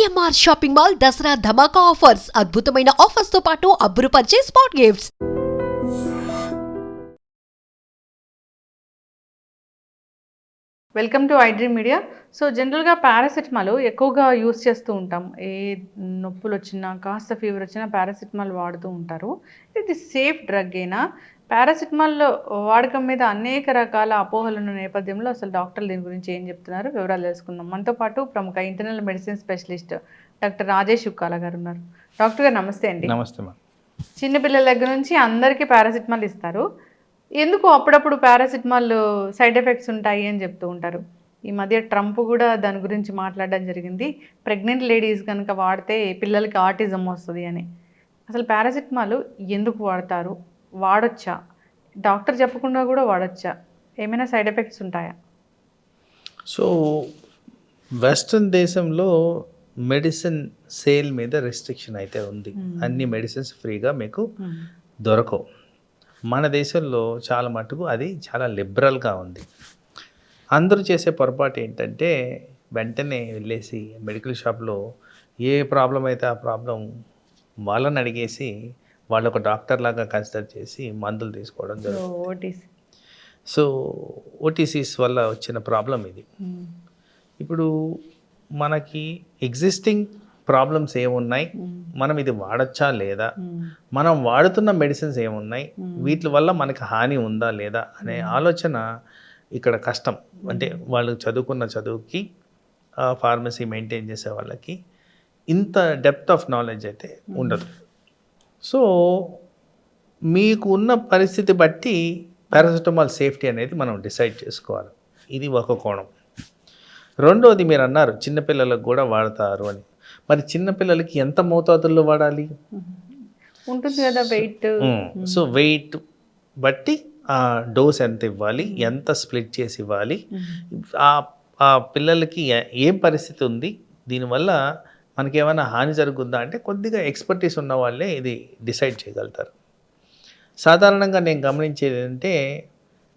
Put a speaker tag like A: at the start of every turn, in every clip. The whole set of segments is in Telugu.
A: సిఎంఆర్ షాపింగ్ మాల్ దసరా ధమాకా ఆఫర్స్ అద్భుతమైన ఆఫర్స్ తో పాటు అబ్బురుపరిచే spot gifts.
B: Welcome to iDream media. So జనరల్గా పారాసిటమాల్ ఎక్కువగా యూస్ చేస్తూ ఉంటాం. ఏ నొప్పులు వచ్చినా కాస్త ఫీవర్ వచ్చినా పారాసిటమాల్ వాడుతూ ఉంటారు. ఇది సేఫ్ డ్రగ్ అయినా పారాసిటమాల్ వాడకం మీద అనేక రకాల అపోహలున్న నేపథ్యంలో అసలు డాక్టర్లు దీని గురించి ఏం చెప్తున్నారు వివరాలు తెలుసుకుందాం. మనతో పాటు ప్రముఖ internal medicine specialist doctor Rajesh Ukkala గారు ఉన్నారు. డాక్టర్ గారు నమస్తే అండి.
C: నమస్తే మా.
B: చిన్నపిల్లల దగ్గర నుంచి అందరికీ పారాసిటమాల్ ఇస్తారు. ఎందుకు అప్పుడప్పుడు పారాసిటమాల్ సైడ్ ఎఫెక్ట్స్ ఉంటాయి అని చెప్తూ ఉంటారు. ఈ మధ్య ట్రంప్ కూడా దాని గురించి మాట్లాడడం జరిగింది. ప్రెగ్నెంట్ లేడీస్ కనుక వాడితే పిల్లలకి ఆటిజం వస్తుంది అని. అసలు పారాసిటమాల్ ఎందుకు వాడతారు, వాడొచ్చా, డాక్టర్ చెప్పకుండా కూడా వాడొచ్చా, ఏమైనా సైడ్ ఎఫెక్ట్స్ ఉంటాయా?
C: సో వెస్ట్రన్ దేశంలో మెడిసిన్ సేల్ మీద రెస్ట్రిక్షన్ అయితే ఉంది. అన్ని మెడిసిన్స్ ఫ్రీగా మీకు దొరకవు. మన దేశంలో చాలా మటుకు అది చాలా లిబరల్గా ఉంది. అందరూ చేసే పొరపాటు ఏంటంటే వెంటనే వెళ్ళేసి మెడికల్ షాప్లో ఏ ప్రాబ్లం అయితే ఆ ప్రాబ్లం వాళ్ళని అడిగేసి వాళ్ళు ఒక డాక్టర్ లాగా కన్సిడర్ చేసి మందులు తీసుకోవడం జరుగుతుంది. సో ఓటీసీస్ వల్ల వచ్చిన ప్రాబ్లం ఇది. ఇప్పుడు మనకి ఎగ్జిస్టింగ్ ప్రాబ్లమ్స్ ఏమున్నాయి, మనం ఇది వాడచ్చా లేదా, మనం వాడుతున్న మెడిసిన్స్ ఏమున్నాయి, వీటి వల్ల మనకి హాని ఉందా లేదా అనే ఆలోచన ఇక్కడ కష్టం. అంటే వాళ్ళు చదువుకున్న చదువుకి ఫార్మసీ మెయింటైన్ చేసే వాళ్ళకి ఇంత డెప్త్ ఆఫ్ నాలెడ్జ్ అయితే ఉండదు. సో మీకు ఉన్న పరిస్థితి బట్టి పారాసిటమాల్ సేఫ్టీ అనేది మనం డిసైడ్ చేసుకోవాలి. ఇది ఒక కోణం. రెండోది మీరు అన్నారు చిన్నపిల్లలకు కూడా వాడతారు అని. మరి చిన్నపిల్లలకి ఎంత మోతాదుల్లో వాడాలి
B: ఉంటుంది కదా వెయిట్.
C: సో వెయిట్ బట్టి ఆ డోస్ ఎంత ఇవ్వాలి, ఎంత స్ప్లిట్ చేసి ఇవ్వాలి, ఆ పిల్లలకి ఏం పరిస్థితి ఉంది, దీనివల్ల మనకి ఏమైనా హాని జరుగుతుందా అంటే కొద్దిగా ఎక్స్పర్టీస్ ఉన్న వాళ్ళే ఇది డిసైడ్ చేయగలుగుతారు. సాధారణంగా నేను గమనించేది ఏంటంటే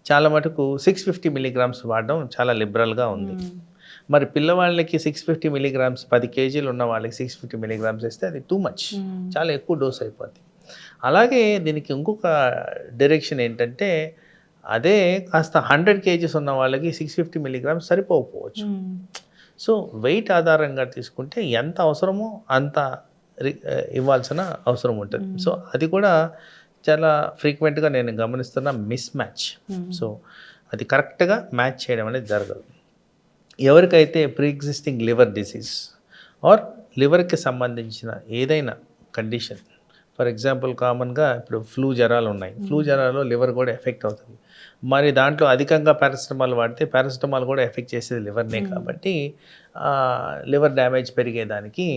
C: చాలా మటుకు 650 మిలీగ్రామ్స్ వాడడం చాలా లిబరల్గా ఉంది. మరి పిల్లవాళ్ళకి 650 మిలీగ్రామ్స్ 10 కేజీలు ఉన్న వాళ్ళకి 650 మిలీగ్రామ్స్ ఇస్తే అది టూ మచ్, చాలా ఎక్కువ డోస్ అయిపోద్ది. అలాగే దీనికి ఇంకొక డైరెక్షన్ ఏంటంటే అదే కాస్త 100 కేజీస్ ఉన్న వాళ్ళకి 650 మిలీగ్రామ్స్ సరిపోకపోవచ్చు. సో వెయిట్ ఆధారంగా తీసుకుంటే ఎంత అవసరమో అంత ఇవ్వాల్సిన అవసరం ఉంటుంది. సో అది కూడా చాలా ఫ్రీక్వెంట్గా నేను గమనిస్తున్న మిస్ మ్యాచ్. సో అది కరెక్ట్గా మ్యాచ్ చేయడం అనేది జరగదు. ఎవరికైతే pre existing liver disease or లివర్కి సంబంధించిన ఏదైనా కండిషన్, ఫర్ ఎగ్జాంపుల్ కామన్గా ఇప్పుడు ఫ్లూ జ్వరాలు ఉన్నాయి. ఫ్లూ జ్వరాల్లో లివర్ కూడా ఎఫెక్ట్ అవుతుంది. మరి దాంట్లో అధికంగా పారాసిటమాల్ వాడితే పారాసిటమాల్ కూడా ఎఫెక్ట్ చేసేది లివర్నే, కాబట్టి లివర్ డ్యామేజ్ పెరిగేదానికి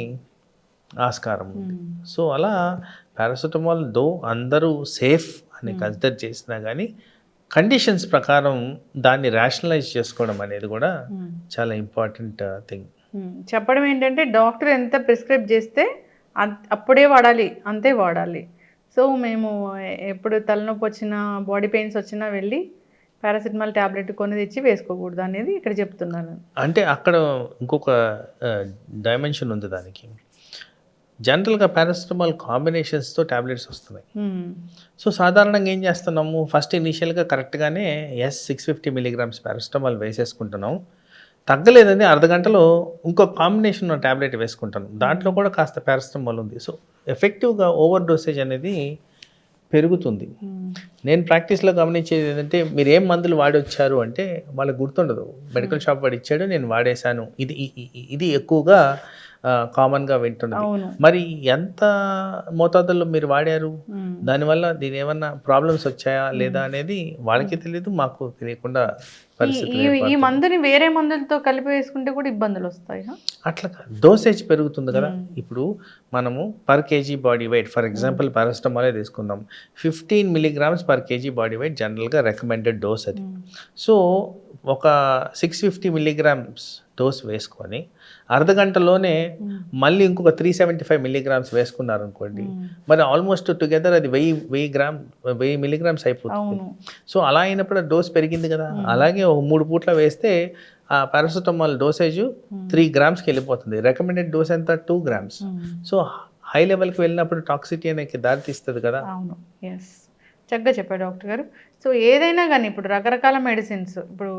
C: ఆస్కారం ఉంది. సో అలా పారాసిటమాల్ దో అందరూ సేఫ్ అని కన్సిడర్ చేసినా కానీ కండిషన్స్ ప్రకారం దాన్ని రేషనలైజ్ చేసుకోవడం అనేది కూడా చాలా ఇంపార్టెంట్ థింగ్.
B: చెప్పడం ఏంటంటే డాక్టర్ ఎంత ప్రిస్క్రైబ్ చేస్తే అప్పుడే వాడాలి, అంతే వాడాలి. సో మేము ఎప్పుడు తలనొప్పి వచ్చినా బాడీ పెయిన్స్ వచ్చినా వెళ్ళి పారాసిటమాల్ ట్యాబ్లెట్ కొని తెచ్చి వేసుకోకూడదు అనేది ఇక్కడ చెప్తున్నాను.
C: అంటే అక్కడ ఇంకొక డైమెన్షన్ ఉంది దానికి. జనరల్గా పారాసిటమాల్ కాంబినేషన్స్తో ట్యాబ్లెట్స్ వస్తున్నాయి. సో సాధారణంగా ఏం చేస్తున్నాము, ఫస్ట్ ఇనీషియల్గా కరెక్ట్గానే 650 మిలీగ్రామ్స్ పారాసిటమాల్ వేసేసుకుంటున్నాం. తగ్గలేదని అర్ధగంటలో ఇంకో కాంబినేషన్ ట్యాబ్లెట్ వేసుకుంటాను, దాంట్లో కూడా కాస్త పారాసిటమాల్ ఉంది. సో ఎఫెక్టివ్గా ఓవర్ డోసేజ్ అనేది పెరుగుతుంది. నేను ప్రాక్టీస్లో గమనించేది ఏంటంటే మీరు ఏం మందులు వాడి వచ్చారు అంటే వాళ్ళకి గుర్తుండదు. మెడికల్ షాప్ వాడు ఇచ్చాడు, నేను వాడేశాను, ఇది ఎక్కువగా కామన్గా వింటున్నది. మరి ఎంత మోతాదుల్లో మీరు వాడారు, దానివల్ల దీని ఏమన్నా ప్రాబ్లమ్స్ వచ్చాయా లేదా అనేది వాళ్ళకి తెలియదు, మాకు తెలియకుండా పరిస్థితి.
B: ఈ మందుని వేరే మందులతో కలిపి వేసుకుంటే కూడా ఇబ్బందులు వస్తాయి.
C: అట్లా డోసేజ్ పెరుగుతుంది కదా. ఇప్పుడు మనము per kg body weight, for example పారాసిటమాలే తీసుకుందాం, 15 milligrams per kg body weight జనరల్గా రికమెండెడ్ డోస్ అది. సో ఒక 650 మిలీగ్రామ్స్ డోస్ వేసుకొని అర్ధగంటలోనే మళ్ళీ ఇంకొక 375 మిలీగ్రామ్స్ వేసుకున్నారు అనుకోండి, మరి ఆల్మోస్ట్ టుగెదర్ అది 1000 మిలీగ్రామ్స్ అయిపోతుంది. సో అలా అయినప్పుడు డోస్ పెరిగింది కదా. అలాగే 3 పూట్ల వేస్తే ఆ పారాసిటమాల్ డోసేజ్ 3 గ్రామ్స్కి వెళ్ళిపోతుంది. రికమెండెడ్ డోస్ ఎంత 2 గ్రామ్స్. సో హై లెవెల్కి వెళ్ళినప్పుడు టాక్సిటీ అనేది దారితీస్తుంది కదా.
B: అవును, ఎస్, చక్కగా చెప్పారు డాక్టర్ గారు. సో ఏదైనా కానీ ఇప్పుడు రకరకాల మెడిసిన్స్, ఇప్పుడు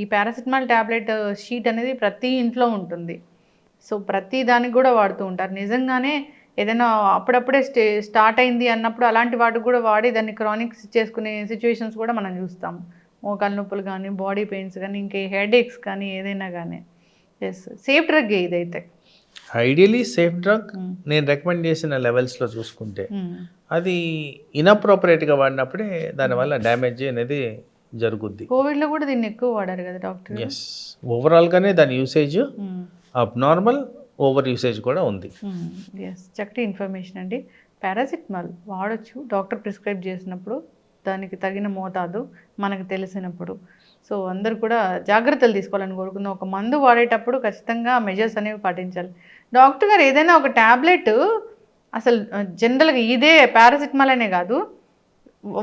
B: ఈ పారాసిటమాల్ ట్యాబ్లెట్ షీట్ అనేది ప్రతి ఇంట్లో ఉంటుంది. సో ప్రతి దానికి కూడా వాడుతూ ఉంటారు. నిజంగానే ఏదైనా అప్పుడప్పుడే స్టార్ట్ అయింది అన్నప్పుడు అలాంటి వాటికి కూడా వాడి దాన్ని క్రానిక్ చేసుకునే సిచ్యువేషన్స్ కూడా మనం చూస్తాం. మోకాలు నొప్పులు కానీ, బాడీ పెయిన్స్ కానీ, ఇంకే హెడేక్స్ కానీ, ఏదైనా కానీ. ఎస్, సేఫ్ డ్రగ్ ఇదైతే.
C: Ideally safe drug. నేను రికమెండ్ చేసిన లెవెల్స్లో చూసుకుంటే అది ఇన్అప్రోపరియేట్గా వాడినప్పుడే దానివల్ల డ్యామేజ్ అనేది జరుగుద్ది.
B: కోవిడ్లో కూడా దీన్ని ఎక్కువ వాడారు కదా డాక్టర్.
C: ఎస్, ఓవరాల్గానే దాని యూసేజ్ అబ్నార్మల్, ఓవర్ యూసేజ్ కూడా ఉంది.
B: ఎస్, చక్కటి ఇన్ఫర్మేషన్ అండి. పారాసిటమాల్ వాడచ్చు డాక్టర్ ప్రిస్క్రైబ్ చేసినప్పుడు, దానికి తగిన మోతాదు మనకు తెలిసినప్పుడు. సో అందరూ కూడా జాగ్రత్తలు తీసుకోవాలని కోరుకుందాం. ఒక మందు వాడేటప్పుడు ఖచ్చితంగా మెజర్స్ అనేవి పాటించాలి. డాక్టర్ గారు ఏదైనా ఒక ట్యాబ్లెట్ అసలు జనరల్గా ఇదే పారాసిటమాల్ అనే కాదు,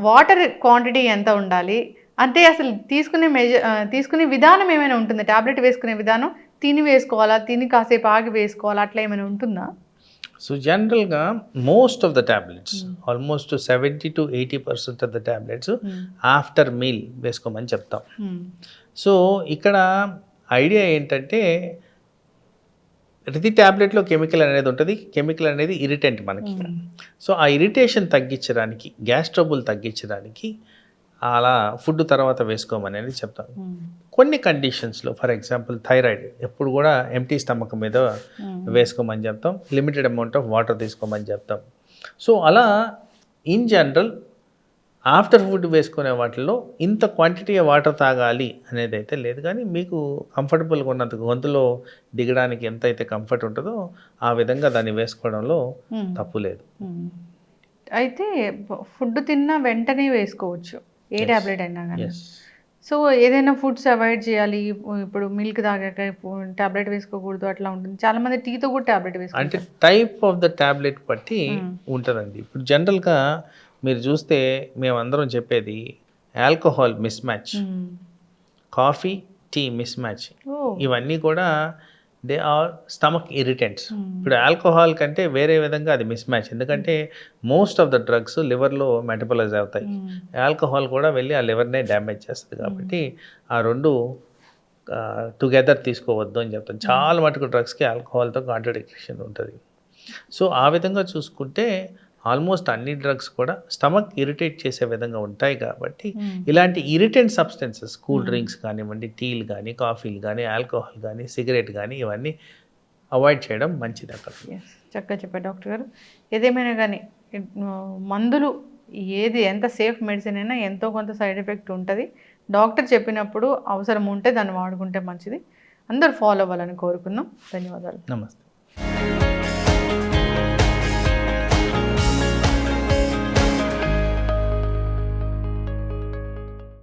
B: వాటర్ క్వాంటిటీ ఎంత ఉండాలి అంటే అసలు తీసుకునే విధానం ఏమైనా ఉంటుంది? ట్యాబ్లెట్ వేసుకునే విధానం, తిని వేసుకోవాలా, తిని కాసేపు ఆగి వేసుకోవాలా, అట్లా ఏమైనా ఉంటుందా?
C: సో జనరల్గా most of the tablets, almost 70 to 80% of the tablets after meal వేసుకోమని చెప్తాం. సో ఇక్కడ ఐడియా ఏంటంటే ప్రతి ట్యాబ్లెట్లో కెమికల్ అనేది ఉంటుంది. కెమికల్ అనేది ఇరిటెంట్ మనకి. సో ఆ ఇరిటేషన్ తగ్గించడానికి, గ్యాస్ ట్రబుల్ తగ్గించడానికి అలా ఫుడ్ తర్వాత వేసుకోమని అనేది చెప్తాం. కొన్ని కండిషన్స్లో, ఫర్ ఎగ్జాంపుల్ థైరాయిడ్, ఎప్పుడు కూడా ఎంటీ స్టమక్ మీద వేసుకోమని చెప్తాం. లిమిటెడ్ అమౌంట్ ఆఫ్ వాటర్ తీసుకోమని చెప్తాం. సో అలా ఇన్ జనరల్ ఆఫ్టర్ ఫుడ్ వేసుకునే వాటిల్లో ఇంత క్వాంటిటీ వాటర్ తాగాలి అనేది అయితే లేదు. కానీ మీకు కంఫర్టబుల్గా ఉన్నంత, గొంతులో దిగడానికి ఎంత అయితే కంఫర్ట్ ఉంటుందో ఆ విధంగా దాన్ని వేసుకోవడంలో తప్పు లేదు.
B: అయితే ఫుడ్ తిన్న వెంటనే వేసుకోవచ్చు ఏ ట్యాబ్లెట్ అయినా కానీ.
C: ఎస్.
B: సో ఏదైనా ఫుడ్స్ అవాయిడ్ చేయాలి, ఇప్పుడు మిల్క్ తాగాక ట్యాబ్లెట్ వేసుకోకూడదు అట్లా ఉంటుంది. చాలా మంది టీతో కూడా ట్యాబ్లెట్
C: అంటే
B: వేసుకుంటారు.
C: టైప్ ఆఫ్ ద ట్యాబ్లెట్ బట్టి ఉంటుందండి. ఇప్పుడు జనరల్గా మీరు చూస్తే మేమందరం చెప్పేది alcohol mismatch, coffee, tea mismatch, ఇవన్నీ కూడా దే ఆర్ స్టమక్ ఇరిటెంట్స్. ఇప్పుడు ఆల్కహాల్ కంటే వేరే విధంగా అది మిస్ మ్యాచ్, ఎందుకంటే మోస్ట్ ఆఫ్ ద డ్రగ్స్ లివర్లో మెటబలైజ్ అవుతాయి. ఆల్కహాల్ కూడా వెళ్ళి ఆ లివర్నే డ్యామేజ్ చేస్తుంది. కాబట్టి ఆ రెండు టుగెదర్ తీసుకోవద్దు అని చెప్తాను. చాలా మటుకు డ్రగ్స్కి ఆల్కహాల్తో కాంట్రాడిక్షన్ ఉంటుంది. సో ఆ విధంగా చూసుకుంటే ఆల్మోస్ట్ అన్ని డ్రగ్స్ కూడా స్టమక్ ఇరిటేట్ చేసే విధంగా ఉంటాయి. కాబట్టి ఇలాంటి ఇరిటెంట్ సబ్స్టెన్సెస్, కూల్ డ్రింక్స్ కానివ్వండి, టీలు కానీ, కాఫీలు కానీ, ఆల్కహాల్ కానీ, సిగరెట్ కానీ, ఇవన్నీ అవాయిడ్ చేయడం మంచిది అక్కడ.
B: చక్కగా చెప్పారు డాక్టర్ గారు. ఏదేమైనా కానీ మందులు ఎంత సేఫ్ మెడిసిన్ అయినా ఎంతో కొంత సైడ్ ఎఫెక్ట్ ఉంటుంది. డాక్టర్ చెప్పినప్పుడు అవసరం ఉంటే దాన్ని వాడుకుంటే మంచిది. అందరూ ఫాలో అవ్వాలని కోరుకుందాం. ధన్యవాదాలు.
C: నమస్తే.